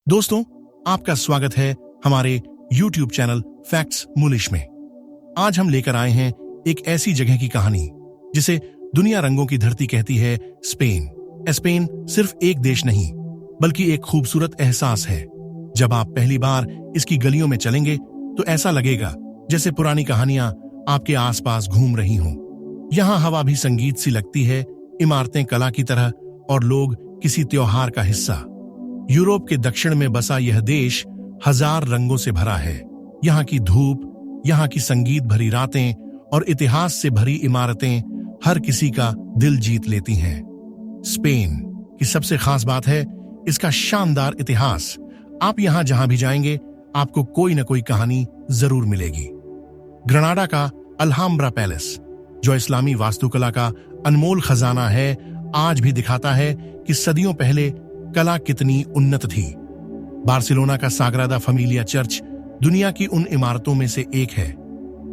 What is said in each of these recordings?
दोस्तों, आपका स्वागत है हमारे YouTube चैनल फैक्ट्स मूलिश में। आज हम लेकर आए हैं एक ऐसी जगह की कहानी जिसे दुनिया रंगों की धरती कहती है, स्पेन। स्पेन सिर्फ एक देश नहीं, बल्कि एक खूबसूरत एहसास है। जब आप पहली बार इसकी गलियों में चलेंगे तो ऐसा लगेगा जैसे पुरानी कहानियां आपके आसपास घूम रही हों। यहाँ हवा भी संगीत सी लगती है, इमारतें कला की तरह और लोग किसी त्योहार का हिस्सा। यूरोप के दक्षिण में बसा यह देश हजार रंगों से भरा है। यहाँ की धूप, यहाँ की संगीत भरी रातें और इतिहास से भरी इमारतें हर किसी का दिल जीत लेती हैं। स्पेन की सबसे खास बात है इसका शानदार इतिहास। आप यहाँ जहां भी जाएंगे आपको कोई न कोई कहानी जरूर मिलेगी। ग्रनाडा का अल्हाम्ब्रा पैलेस, जो इस्लामी वास्तुकला का अनमोल खजाना है, आज भी दिखाता है कि सदियों पहले कला कितनी उन्नत थी। बार्सिलोना का साग्रादा फैमिलिया चर्च दुनिया की उन इमारतों में से एक है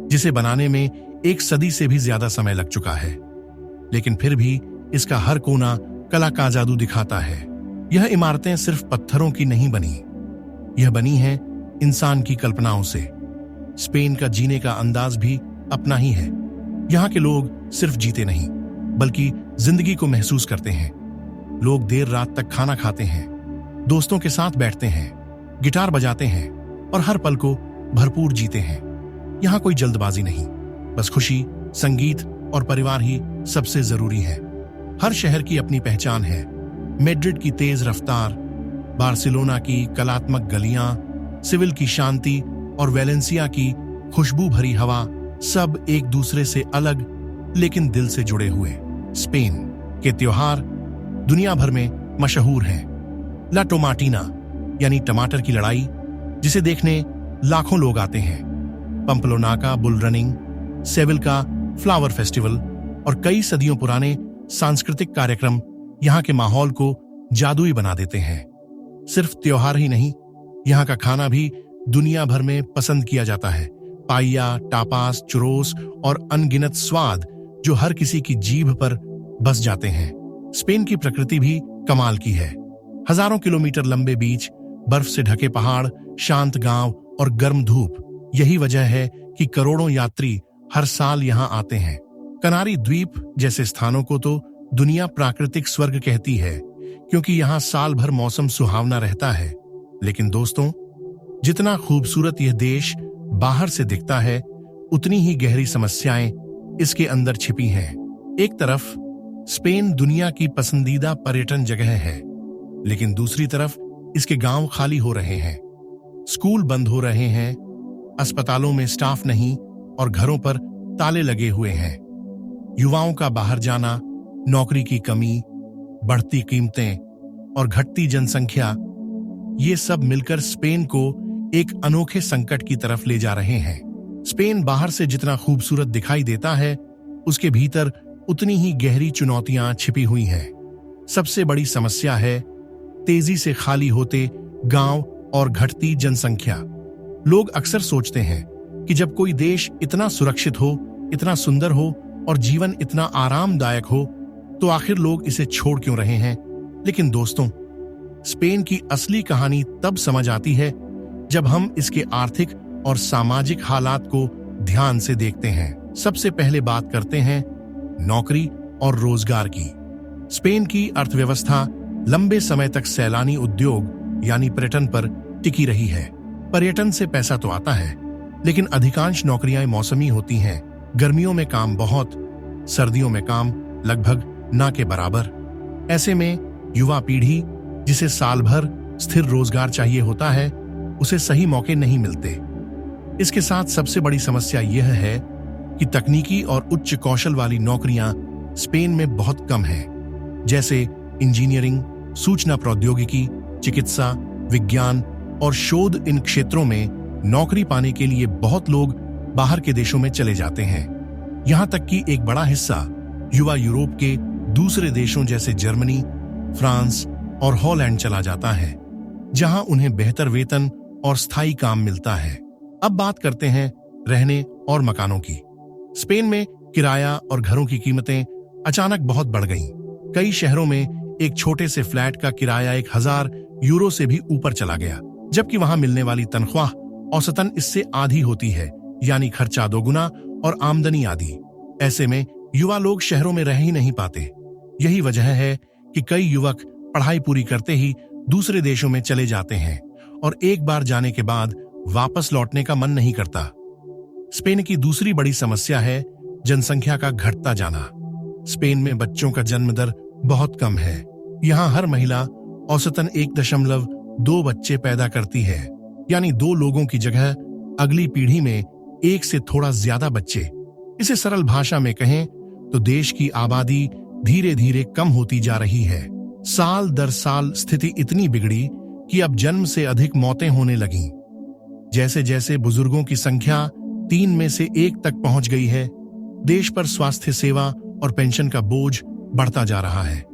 जिसे बनाने में एक सदी से भी ज्यादा समय लग चुका है, लेकिन फिर भी इसका हर कोना कला का जादू दिखाता है। यह इमारतें सिर्फ पत्थरों की नहीं बनी, यह बनी हैं इंसान की कल्पनाओं से। स्पेन का जीने का अंदाज भी अपना ही है। यहाँ के लोग सिर्फ जीते नहीं, बल्कि जिंदगी को महसूस करते हैं। लोग देर रात तक खाना खाते हैं, दोस्तों के साथ बैठते हैं, गिटार बजाते हैं और हर पल को भरपूर जीते हैं। यहाँ कोई जल्दबाजी नहीं, बस खुशी, संगीत और परिवार ही सबसे जरूरी है। हर शहर की अपनी पहचान है। मैड्रिड की तेज रफ्तार, बार्सिलोना की कलात्मक गलियां, सिविल की शांति और वेलेंसिया की खुशबू भरी हवा, सब एक दूसरे से अलग लेकिन दिल से जुड़े हुए। स्पेन के त्योहार दुनिया भर में मशहूर हैं। ला टोमाटीना यानी टमाटर की लड़ाई, जिसे देखने लाखों लोग आते हैं। पंपलोना का बुल रनिंग, सेविल का फ्लावर फेस्टिवल और कई सदियों पुराने सांस्कृतिक कार्यक्रम यहाँ के माहौल को जादुई बना देते हैं। सिर्फ त्योहार ही नहीं, यहाँ का खाना भी दुनिया भर में पसंद किया जाता है। पाइया, टापास, चुरोस और अनगिनत स्वाद जो हर किसी की जीभ पर बस जाते हैं। स्पेन की प्रकृति भी कमाल की है। हजारों किलोमीटर लंबे बीच, बर्फ से ढके पहाड़, शांत गांव और गर्म धूप, यही वजह है कि करोड़ों यात्री हर साल यहां आते हैं। कनारी द्वीप जैसे स्थानों को तो दुनिया प्राकृतिक स्वर्ग कहती है, क्योंकि यहां साल भर मौसम सुहावना रहता है। लेकिन दोस्तों, जितना खूबसूरत यह देश बाहर से दिखता है, उतनी ही गहरी समस्याएं इसके अंदर छिपी हैं। एक तरफ स्पेन दुनिया की पसंदीदा पर्यटन जगह है, लेकिन दूसरी तरफ इसके गांव खाली हो रहे हैं, स्कूल बंद हो रहे हैं, अस्पतालों में स्टाफ नहीं और घरों पर ताले लगे हुए हैं। युवाओं का बाहर जाना, नौकरी की कमी, बढ़ती कीमतें और घटती जनसंख्या, ये सब मिलकर स्पेन को एक अनोखे संकट की तरफ ले जा रहे हैं। स्पेन बाहर से जितना खूबसूरत दिखाई देता है, उसके भीतर उतनी ही गहरी चुनौतियां छिपी हुई हैं। सबसे बड़ी समस्या है तेजी से खाली होते गांव और घटती जनसंख्या। लोग अक्सर सोचते हैं कि जब कोई देश इतना सुरक्षित हो, इतना सुंदर हो और जीवन इतना आरामदायक हो, तो आखिर लोग इसे छोड़ क्यों रहे हैं। लेकिन दोस्तों, स्पेन की असली कहानी तब समझ आती है जब हम इसके आर्थिक और सामाजिक हालात को ध्यान से देखते हैं। सबसे पहले बात करते हैं नौकरी और रोजगार की। स्पेन की अर्थव्यवस्था लंबे समय तक सैलानी उद्योग यानी पर्यटन पर टिकी रही है। पर्यटन से पैसा तो आता है, लेकिन अधिकांश नौकरियां मौसमी होती हैं। गर्मियों में काम बहुत, सर्दियों में काम लगभग ना के बराबर। ऐसे में युवा पीढ़ी, जिसे साल भर स्थिर रोजगार चाहिए होता है, उसे सही मौके नहीं मिलते। इसके साथ सबसे बड़ी समस्या यह है कि तकनीकी और उच्च कौशल वाली नौकरियां स्पेन में बहुत कम हैं, जैसे इंजीनियरिंग, सूचना प्रौद्योगिकी, चिकित्सा, विज्ञान और शोध। इन क्षेत्रों में नौकरी पाने के लिए बहुत लोग बाहर के देशों में चले जाते हैं। यहां तक कि एक बड़ा हिस्सा युवा यूरोप के दूसरे देशों जैसे जर्मनी, फ्रांस और हॉलैंड चला जाता है, जहां उन्हें बेहतर वेतन और स्थायी काम मिलता है। अब बात करते हैं रहने और मकानों की। स्पेन में किराया और घरों की कीमतें अचानक बहुत बढ़ गईं। कई शहरों में एक छोटे से फ्लैट का किराया 1000 यूरो से भी ऊपर चला गया, जबकि वहां मिलने वाली तनख्वाह औसतन इससे आधी होती है, यानी खर्चा दोगुना और आमदनी आधी। ऐसे में युवा लोग शहरों में रह ही नहीं पाते। यही वजह है कि कई युवक पढ़ाई पूरी करते ही दूसरे देशों में चले जाते हैं और एक बार जाने के बाद वापस लौटने का मन नहीं करता। स्पेन की दूसरी बड़ी समस्या है जनसंख्या का घटता जाना। स्पेन में बच्चों का जन्म दर बहुत कम है। यहाँ हर महिला औसतन 1.2 बच्चे पैदा करती है, यानी 2 लोगों की जगह अगली पीढ़ी में 1 से थोड़ा ज्यादा बच्चे। इसे सरल भाषा में कहें तो देश की आबादी धीरे धीरे कम होती जा रही है। साल दर साल स्थिति इतनी बिगड़ी कि अब जन्म से अधिक मौतें होने लगीं। जैसे जैसे बुजुर्गों की संख्या 3 में से 1 तक पहुंच गई है, देश पर स्वास्थ्य सेवा और पेंशन का बोझ बढ़ता जा रहा है।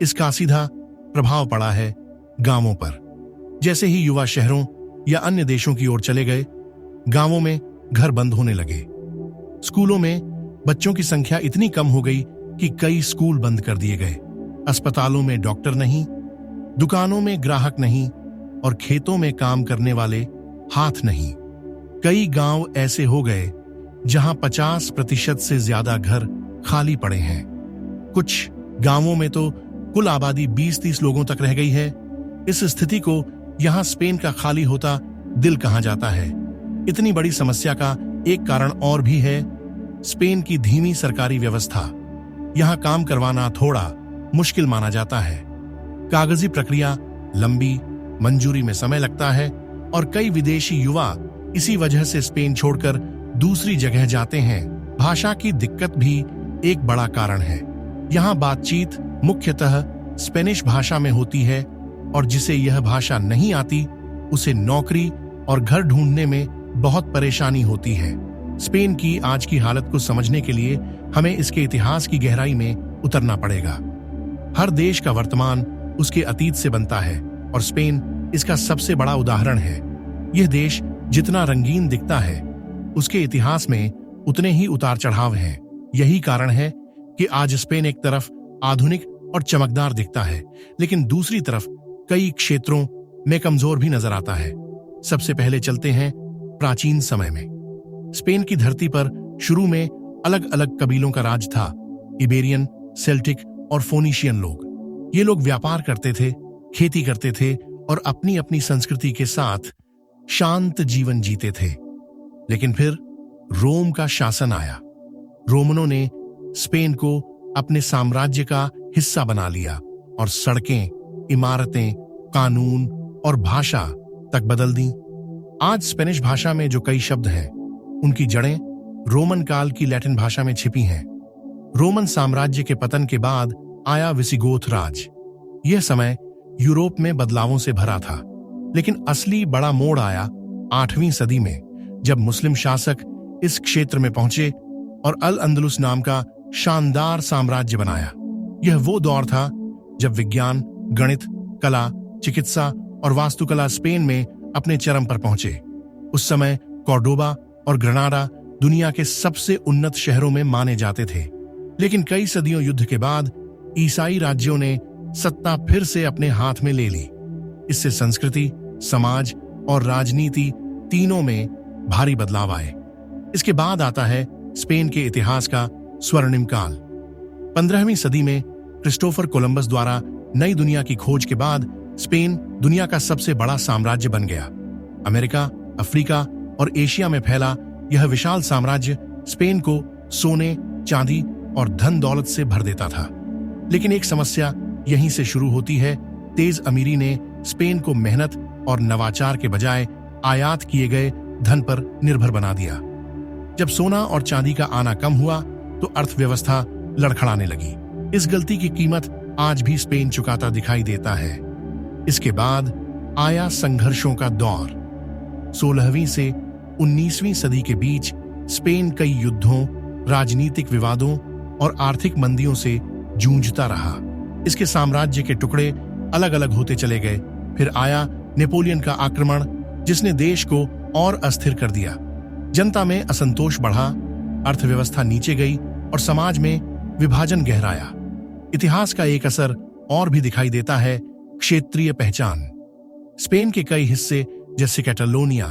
इसका सीधा प्रभाव पड़ा है गांवों पर। जैसे ही युवा शहरों या अन्य देशों की ओर चले गए, गांवों में घर बंद होने लगे। स्कूलों में बच्चों की संख्या इतनी कम हो गई कि कई स्कूल बंद कर दिए गए। अस्पतालों में डॉक्टर नहीं, दुकानों में ग्राहक नहीं और खेतों में काम करने वाले हाथ नहीं। कई गांव ऐसे हो गए जहां 50% से ज्यादा घर खाली पड़े हैं। कुछ गांवों में तो कुल आबादी 20-30 लोगों तक रह गई है। इस स्थिति को यहां स्पेन का खाली होता दिल कहा जाता है। इतनी बड़ी समस्या का एक कारण और भी है, स्पेन की धीमी सरकारी व्यवस्था। यहां काम करवाना थोड़ा मुश्किल माना जाता है। कागजी प्रक्रिया लंबी, मंजूरी में समय लगता है और कई विदेशी युवा इसी वजह से स्पेन छोड़कर दूसरी जगह जाते हैं। भाषा की दिक्कत भी एक बड़ा कारण है। यहाँ बातचीत मुख्यतः स्पेनिश भाषा में होती है और जिसे यह भाषा नहीं आती उसे नौकरी और घर ढूंढने में बहुत परेशानी होती है। स्पेन की आज की हालत को समझने के लिए हमें इसके इतिहास की गहराई में उतरना पड़ेगा। हर देश का वर्तमान उसके अतीत से बनता है और स्पेन इसका सबसे बड़ा उदाहरण है। यह देश जितना रंगीन दिखता है, उसके इतिहास में उतने ही उतार चढ़ाव हैं। यही कारण है कि आज स्पेन एक तरफ आधुनिक और चमकदार दिखता है, लेकिन दूसरी तरफ कई क्षेत्रों में कमजोर भी नजर आता है। सबसे पहले चलते हैं प्राचीन समय में। स्पेन की धरती पर शुरू में अलग अलग कबीलों का राज था। इबेरियन, सेल्टिक और फोनीशियन लोग। ये लोग व्यापार करते थे, खेती करते थे और अपनी अपनी संस्कृति के साथ शांत जीवन जीते थे। लेकिन फिर रोम का शासन आया। रोमनों ने स्पेन को अपने साम्राज्य का हिस्सा बना लिया और सड़कें, इमारतें, कानून और भाषा तक बदल दी। आज स्पेनिश भाषा में जो कई शब्द हैं, उनकी जड़ें रोमन काल की लैटिन भाषा में छिपी हैं। रोमन साम्राज्य के पतन के बाद आया विसिगोथ राज। यह समय यूरोप में बदलावों से भरा था, लेकिन असली बड़ा मोड़ आया 8वीं सदी में, जब मुस्लिम शासक इस क्षेत्र में पहुंचे और अल अंदलुस नाम का शानदार साम्राज्य बनाया। यह वो दौर था जब विज्ञान, गणित, कला, चिकित्सा और वास्तुकला स्पेन में अपने चरम पर पहुंचे। उस समय कॉर्डोबा और ग्रनाडा दुनिया के सबसे उन्नत शहरों में माने जाते थे। लेकिन कई सदियों युद्ध के बाद ईसाई राज्यों ने सत्ता फिर से अपने हाथ में ले ली। इससे संस्कृति, समाज और राजनीति तीनों में भारी बदलाव आए। इसके बाद आता है स्पेन के इतिहास का स्वर्णिम काल। 15वीं सदी में क्रिस्टोफर कोलंबस द्वारा नई दुनिया की खोज के बाद स्पेन दुनिया का सबसे बड़ा साम्राज्य बन गया। अमेरिका, अफ्रीका और एशिया में फैला यह विशाल साम्राज्य स्पेन को सोने, चांदी और धन दौलत से भर देता था। लेकिन एक समस्या यहीं से शुरू होती है। तेज अमीरी ने स्पेन को मेहनत और नवाचार के बजाय आयात किए गए धन पर निर्भर बना दिया। जब सोना और चांदी का आना कम हुआ तो अर्थव्यवस्था लड़खड़ाने लगी। इस गलती की कीमत आज भी स्पेन चुकाता दिखाई देता है। इसके बाद आया संघर्षों का दौर। 16वीं से 19वीं सदी के बीच स्पेन कई युद्धों, राजनीतिक विवादों और आर्थिक मंदियों से जूझता रहा। इसके साम्राज्य के टुकड़े अलग अलग होते चले गए। फिर आया नेपोलियन का आक्रमण, जिसने देश को और अस्थिर कर दिया। जनता में असंतोष बढ़ा, अर्थव्यवस्था नीचे गई और समाज में विभाजन गहराया। इतिहास का एक असर और भी दिखाई देता है, क्षेत्रीय पहचान। स्पेन के कई हिस्से जैसे कैटालोनिया,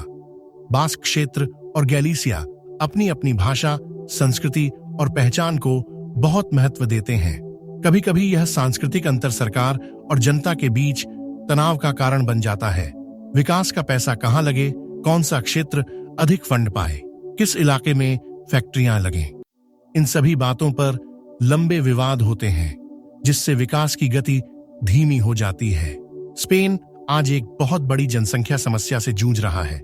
बास्क क्षेत्र और गैलिसिया अपनी अपनी भाषा, संस्कृति और पहचान को बहुत महत्व देते हैं। कभी कभी यह सांस्कृतिक अंतर सरकार और जनता के बीच तनाव का कारण बन जाता है। विकास का पैसा कहां लगे, कौन सा क्षेत्र अधिक फंड पाए, किस इलाके में फैक्ट्रियां लगें, इन सभी बातों पर लंबे विवाद होते हैं, जिससे विकास की गति धीमी हो जाती है। स्पेन आज एक बहुत बड़ी जनसंख्या समस्या से जूझ रहा है।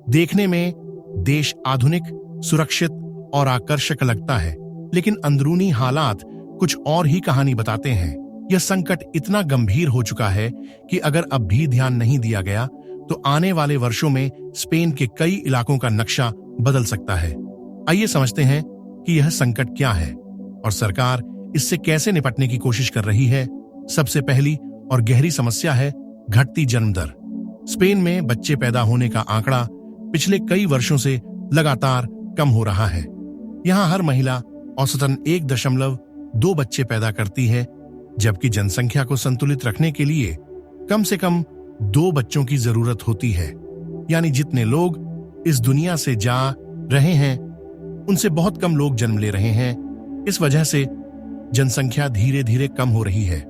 देखने में देश आधुनिक, सुरक्षित और आकर्षक लगता है, लेकिन अंदरूनी हालात कुछ और ही कहानी बताते हैं। यह संकट इतना गंभीर हो चुका है कि अगर अब भी ध्यान नहीं दिया गया तो आने वाले वर्षों में स्पेन के कई इलाकों का नक्शा बदल सकता है। आइए समझते हैं कि यह संकट क्या है और सरकार इससे कैसे निपटने की कोशिश कर रही है। सबसे पहली और गहरी समस्या है घटती जन्म दर। स्पेन में बच्चे पैदा होने का आंकड़ा पिछले कई वर्षों से लगातार कम हो रहा है। यहाँ हर महिला औसतन 1.2 बच्चे पैदा करती है, जबकि जनसंख्या को संतुलित रखने के लिए कम से कम 2 बच्चों की जरूरत होती है। यानी जितने लोग इस दुनिया से जा रहे हैं, उनसे बहुत कम लोग जन्म ले रहे हैं। इस वजह से जनसंख्या धीरे धीरे कम हो रही है।